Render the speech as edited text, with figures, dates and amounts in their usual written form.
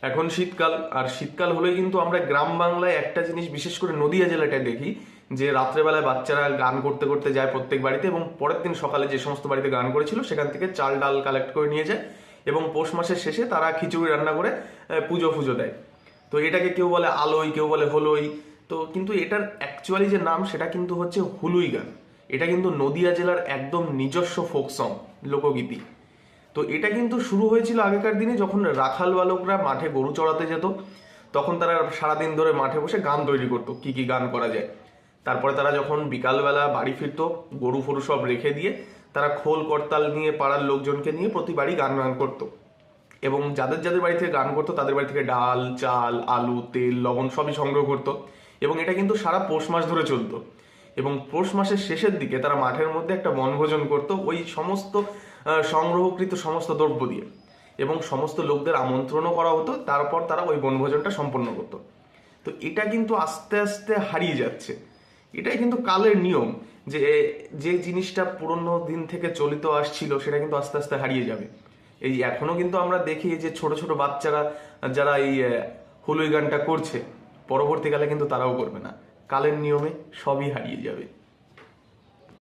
এখন শীতকাল, আর শীতকাল হলেই কিন্তু আমরা গ্রাম বাংলায় একটা জিনিস বিশেষ করে নদিয়া জেলাটায় দেখি যে রাত্রেবেলায় বাচ্চারা গান করতে করতে যায় প্রত্যেক বাড়িতে, এবং পরের দিন সকালে যে সমস্ত বাড়িতে গান করেছিল সেখান থেকে চাল ডাল কালেক্ট করে নিয়ে যায়, এবং পৌষ মাসের শেষে তারা খিচুড়ি রান্না করে পুজো ফুজো দেয়। তো এটাকে কেউ বলে আলোই, কেউ বলে হলোই। তো কিন্তু এটার অ্যাকচুয়ালি যে নাম সেটা কিন্তু হচ্ছে হুলুই গান। এটা কিন্তু নদিয়া জেলার একদম নিজস্ব ফোক সং, লোকগীতি। তো এটা কিন্তু শুরু হয়েছিল আগেকার দিনে যখন রাখাল বালকরা মাঠে গরু চড়াতে যেত, তখন তারা সারাদিন ধরে মাঠে বসে গান তৈরি করতো কি কি গান করা যায়। তারপরে তারা যখন বিকালবেলা বাড়ি ফিরতো, গরু ফরু সব রেখে দিয়ে তারা খোল করতাল নিয়ে পাড়ার লোকজনকে নিয়ে প্রতি বাড়ি গান গান করতো, এবং যাদের যাদের বাড়ি থেকে গান করতো তাদের বাড়ি থেকে ডাল চাল আলু তেল লবণ সবই সংগ্রহ করতো। এবং এটা কিন্তু সারা পৌষ মাস ধরে চলতো, এবং পৌষ মাসের শেষের দিকে তারা মাঠের মধ্যে একটা বনভোজন করতো ওই সমস্ত সংগ্রহকৃত সমস্ত দ্রব্য দিয়ে, এবং সমস্ত লোকদের আমন্ত্রণও করা হতো। তারপর তারা ওই বনভোজনটা সম্পন্ন করতো। তো এটা কিন্তু আস্তে আস্তে হারিয়ে যাচ্ছে। এটাই কিন্তু কালের নিয়ম, যে যে জিনিসটা পুরনো দিন থেকে চলিত আসছিল সেটা কিন্তু আস্তে আস্তে হারিয়ে যাবে। এই এখনো কিন্তু আমরা দেখি যে ছোট ছোট বাচ্চারা যারা এই হুলুই গানটা করছে, পরবর্তীকালে কিন্তু তারাও করবে না। কালের নিয়মে সবই হারিয়ে যাবে।